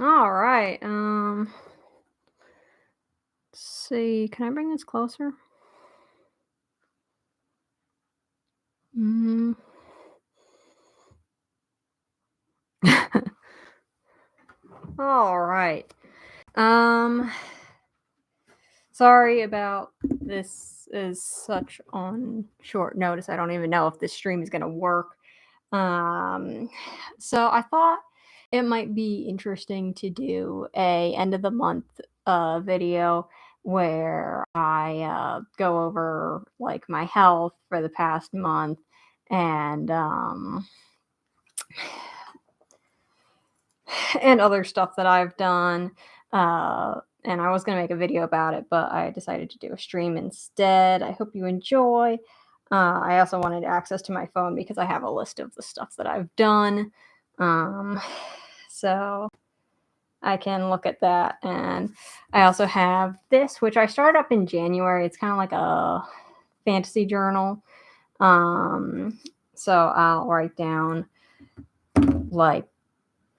All right. Let's see. Can I bring this closer? Mm. All right. Um, Sorry about this is such on short notice. I don't even know if this stream is gonna work. Um, so I thought it might be interesting to do a end of the month video where I go over like my health for the past month and and other stuff that I've done. And I was going to make a video about it, but I decided to do a stream instead. I hope you enjoy. I also wanted access to my phone because I have a list of the stuff that I've done. Um, so I can look at that. And I also have this, which I started up in January. It's kind of like a fantasy journal. Um, so I'll write down like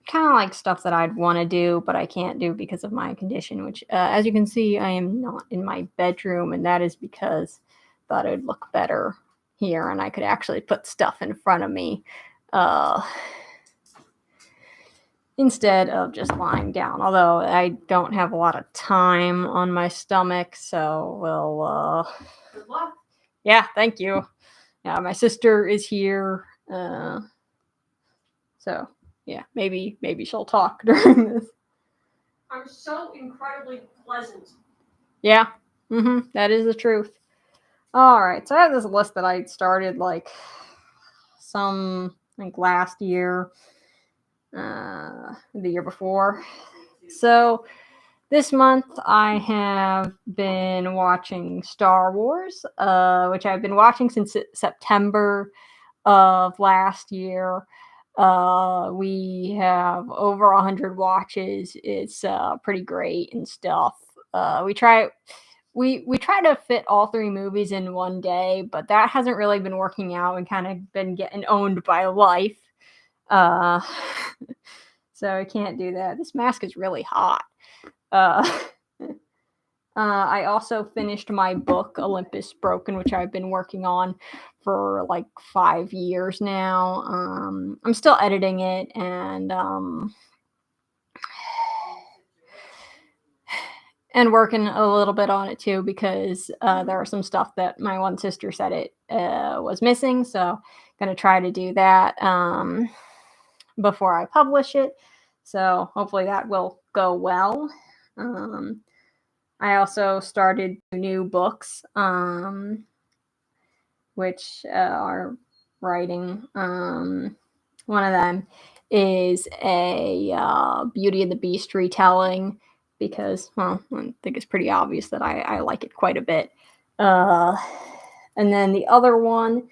kind of like stuff that I'd want to do, but I can't do because of my condition, which, as you can see, I am not in my bedroom, and that is because I thought it would look better here and I could actually put stuff in front of me uh, instead of just lying down. Although I don't have a lot of time on my stomach, so we'll. Good luck. Yeah, thank you. Yeah, my sister is here. So yeah, maybe she'll talk during this. I'm so incredibly pleasant. Yeah, that is the truth. All right, so I have this list that I started like last year, the year before. So this month I have been watching Star Wars, which I've been watching since September of last year. We have over 100 watches. It's pretty great and stuff. We try to fit all three movies in one day, but that hasn't really been working out and kind of been getting owned by life. Uh, so I can't do that. This mask is really hot. I also finished my book Olympus Broken, which I've been working on for like 5 years now. I'm still editing it and working a little bit on it too because there are some stuff that my one sister said it was missing. So going to try to do that before I publish it. So hopefully that will go well. I also started new books, which are writing. One of them is a Beauty and the Beast retelling because, well, I think it's pretty obvious that I like it quite a bit. And then the other one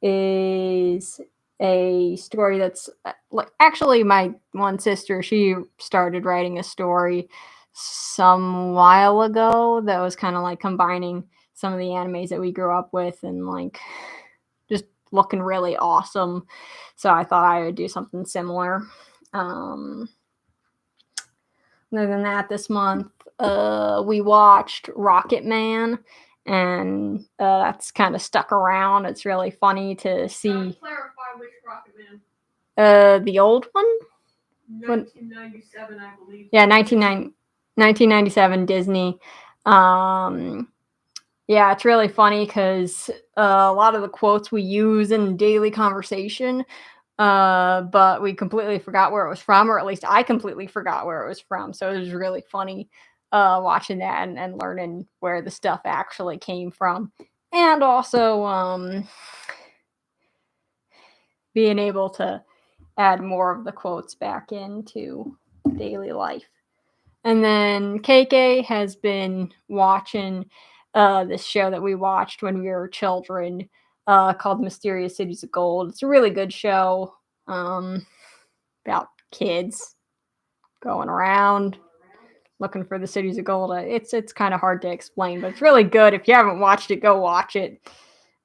is a story that's like actually my one sister, she started writing a story some while ago that was kind of like combining some of the animes that we grew up with and like just looking really awesome. So I thought I would do something similar. Other than that, this month we watched Rocket Man, and that's kind of stuck around. It's really funny to see. Clarify which Rocket Man. The old one? 1997, I believe. Yeah, 1997 Disney. Yeah, it's really funny because a lot of the quotes we use in daily conversation, but we completely forgot where it was from, or at least I completely forgot where it was from. So it was really funny watching that and learning where the stuff actually came from. And also being able to add more of the quotes back into daily life. And then KK has been watching this show that we watched when we were children called Mysterious Cities of Gold. It's a really good show about kids going around looking for the cities of gold. It's kind of hard to explain, but it's really good. If you haven't watched it, go watch it.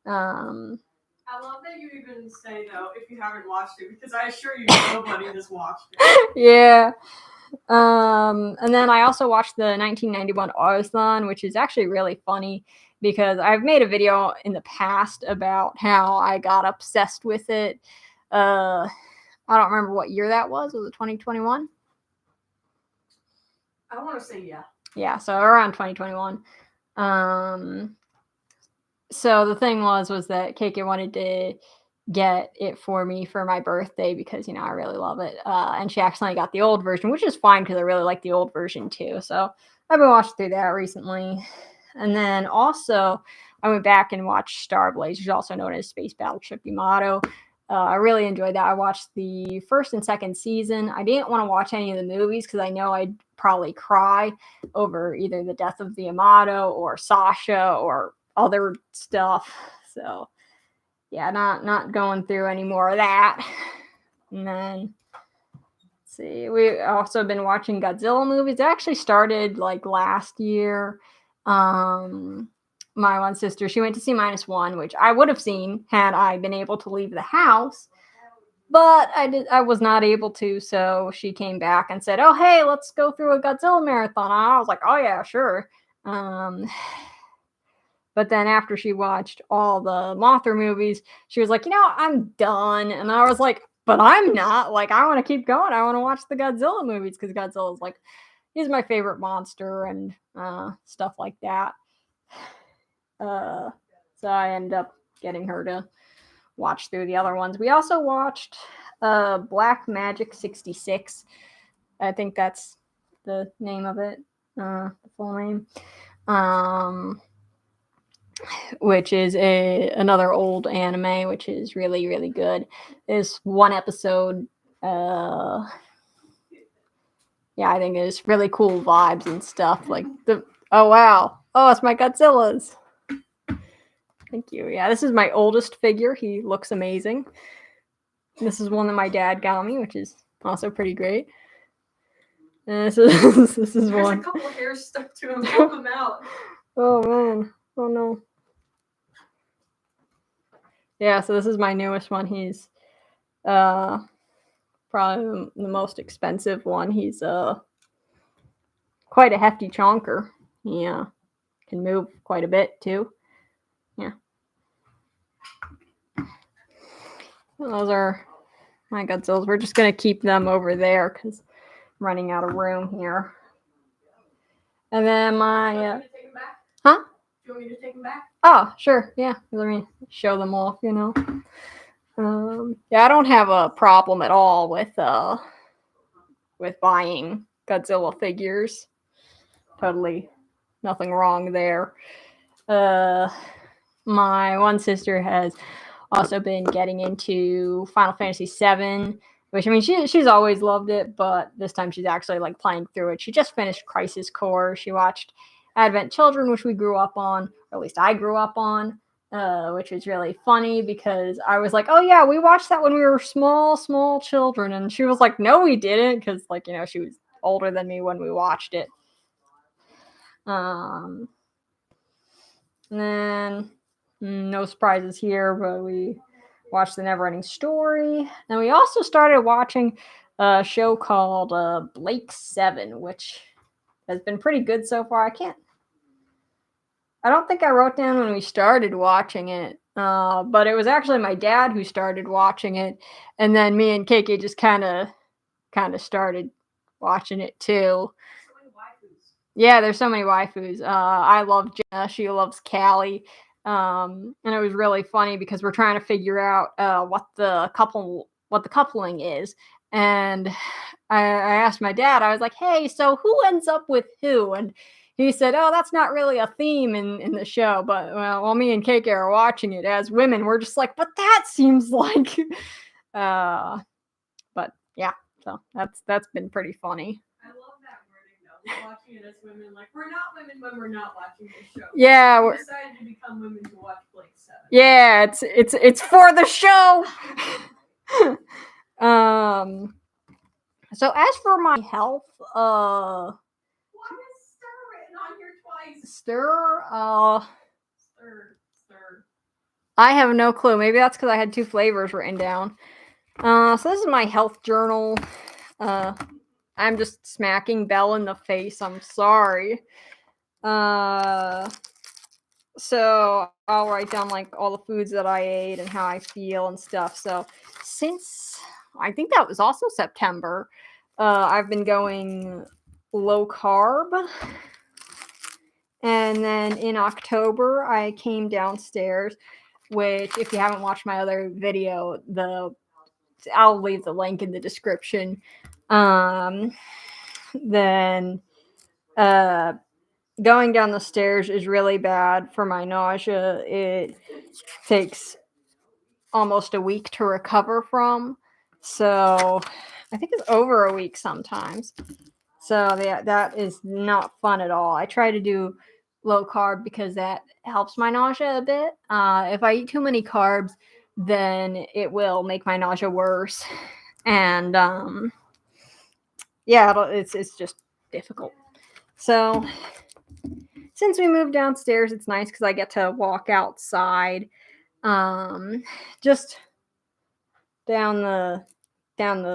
I love that you even say, though, if you haven't watched it, because I assure you nobody has watched it. Yeah. And then I also watched the 1991 Autothon, which is actually really funny because I've made a video in the past about how I got obsessed with it. I don't remember what year that was. Was it 2021? I want to say yeah. Yeah, so around 2021. So the thing was that KK wanted to get it for me for my birthday because I really love it. And she accidentally got the old version, which is fine because I really like the old version too. So I've been watching through that recently. And then also I went back and watched Starblaze, which is also known as Space Battleship Yamato. I really enjoyed that. I watched the first and second season. I didn't want to watch any of the movies because I know I'd probably cry over either the death of the Yamato or Sasha or other stuff. So yeah, not going through any more of that. And then let's see, we also been watching Godzilla movies. It actually started like last year. My one sister, she went to see -1, which I would have seen had I been able to leave the house, but I was not able to. So she came back and said, "Oh, hey, let's go through a Godzilla marathon." And I was like, "Oh yeah, sure." But then after she watched all the Mothra movies, she was like, I'm done. And I was like, but I'm not. Like, I want to keep going. I want to watch the Godzilla movies because Godzilla's like, he's my favorite monster and stuff like that. So I ended up getting her to watch through the other ones. We also watched Black Magic 66. I think that's the name of it, the full name. Which is another old anime, which is really, really good. There's one episode, I think it's really cool vibes and stuff. Like oh wow, oh, it's my Godzillas. Thank you. Yeah, this is my oldest figure. He looks amazing. This is one that my dad got me, which is also pretty great. And this is There's one. a couple of hairs stuck to him. Help him out. Oh man. Oh no. Yeah, so this is my newest one. He's probably the most expensive one. He's quite a hefty chonker. He can move quite a bit too. Yeah. Those are my Godzillas. We're just gonna keep them over there because I'm running out of room here. And then my huh? Do you want me to take them back? Oh, sure. Yeah. Let me show them off, Yeah, I don't have a problem at all with buying Godzilla figures. Totally nothing wrong there. My one sister has also been getting into Final Fantasy VII, which she's always loved it, but this time she's actually like playing through it. She just finished Crisis Core. She watched Advent Children, which we grew up on, or at least I grew up on, which was really funny because I was like, "Oh yeah, we watched that when we were small children," and she was like, "No, we didn't," because she was older than me when we watched it. And then no surprises here, but we watched The Neverending Story. And we also started watching a show called Blake 7, which has been pretty good so far. I don't think I wrote down when we started watching it, but it was actually my dad who started watching it. And then me and KK just kind of started watching it too. Yeah, there's so many waifus. I love Jenna. She loves Callie. And it was really funny because we're trying to figure out what the coupling is. And I asked my dad, I was like, "Hey, so who ends up with who?" And he said, "Oh, that's not really a theme in the show." But while me and KK are watching it as women, we're just like, "But that seems like," but yeah, so that's been pretty funny. I love that wording though. We're watching it as women. Like, we're not women when we're not watching this show. Yeah, we decided to become women to watch Blake 7. Yeah, it's for the show. So as for my health, why is stir written on here twice? Stir. Stir. I have no clue. Maybe that's because I had 2 flavors written down. So this is my health journal. I'm just smacking Belle in the face. I'm sorry. So I'll write down like all the foods that I ate and how I feel and stuff. So since I think that was also September, I've been going low carb. And then in October, I came downstairs, which if you haven't watched my other video, I'll leave the link in the description. Then going down the stairs is really bad for my nausea. It takes almost a week to recover from. So I think it's over a week sometimes. So that is not fun at all. I try to do low carb because that helps my nausea a bit. If I eat too many carbs, then it will make my nausea worse. And yeah, it's just difficult. So since we moved downstairs, it's nice because I get to walk outside, just down the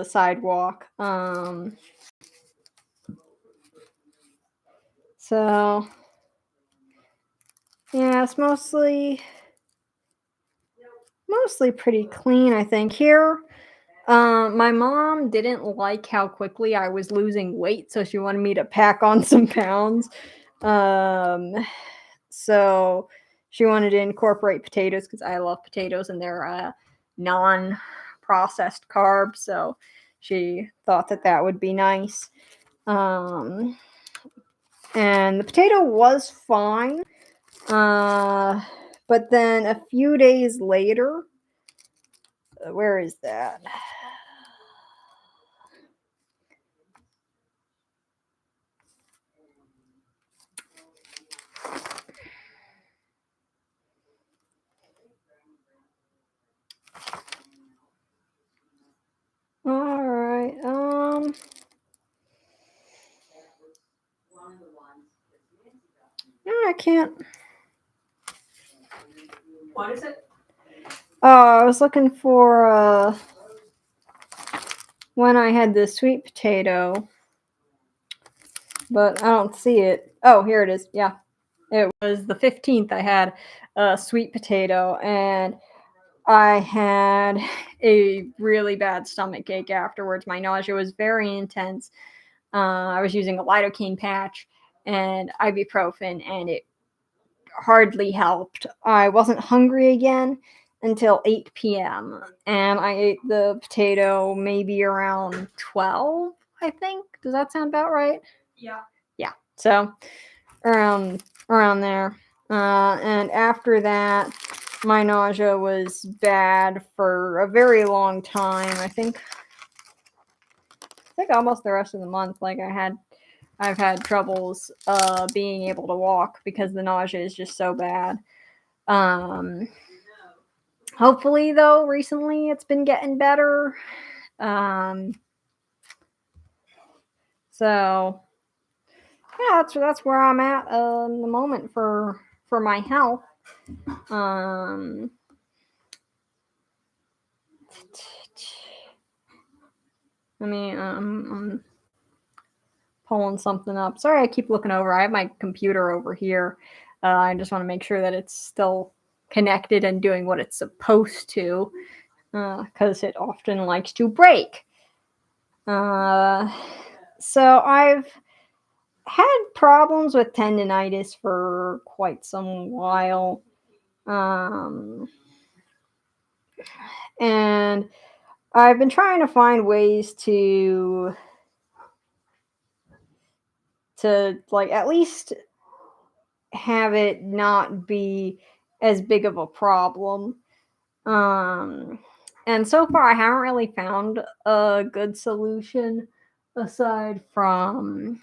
sidewalk. So yeah, it's mostly pretty clean, I think. Here, my mom didn't like how quickly I was losing weight, so she wanted me to pack on some pounds. So she wanted to incorporate potatoes because I love potatoes and they're non-processed carbs. So she thought that would be nice. And the potato was fine. But then a few days later, where is that? All right. No, I can't. What is it? Oh, I was looking for when I had the sweet potato, but I don't see it. Oh, here it is. Yeah. It was the 15th. I had a sweet potato and I had a really bad stomach ache afterwards. My nausea was very intense. I was using a lidocaine patch and ibuprofen, and it hardly helped. I wasn't hungry again until 8 p.m. and I ate the potato maybe around 12, I think. Does that sound about right? Yeah. Yeah. So around there. And after that, my nausea was bad for a very long time. I think almost the rest of the month. Like I've had troubles being able to walk because the nausea is just so bad. Hopefully though, recently it's been getting better. So yeah, that's where I'm at in the moment for my health. I'm pulling something up. Sorry, I keep looking over. I have my computer over here. I just want to make sure that it's still connected and doing what it's supposed to, because it often likes to break. So I've had problems with tendonitis for quite some while. And I've been trying to find ways to like at least have it not be as big of a problem. And so far I haven't really found a good solution aside from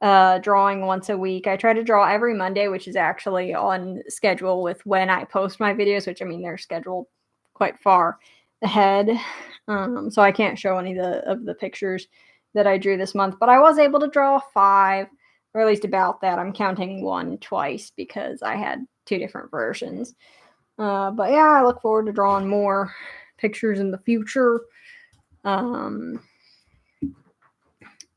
drawing once a week. I try to draw every Monday, which is actually on schedule with when I post my videos, which I mean they're scheduled quite far ahead. So I can't show any of the pictures that I drew this month, but I was able to draw 5, or at least about that. I'm counting one twice because I had 2 different versions. But yeah, I look forward to drawing more pictures in the future.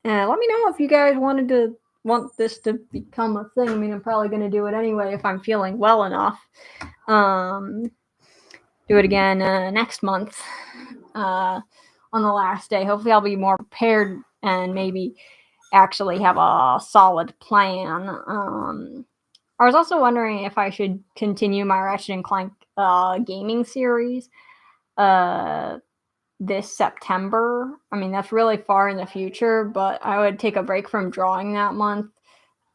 Let me know if you guys want this to become a thing. I mean, I'm probably going to do it anyway if I'm feeling well enough. Do it again next month on the last day. Hopefully, I'll be more prepared and maybe actually have a solid plan. I was also wondering if I should continue my Ratchet and Clank gaming series this September. I mean, that's really far in the future, but I would take a break from drawing that month.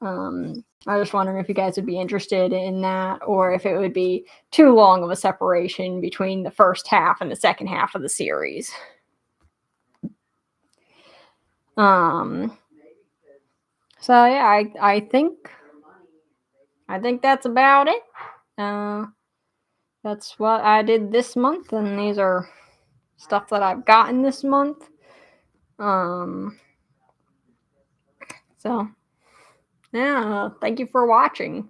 I was wondering if you guys would be interested in that, or if it would be too long of a separation between the first half and the second half of the series. So yeah, I think that's about it. That's what I did this month, and these are stuff that I've gotten this month. So yeah, thank you for watching.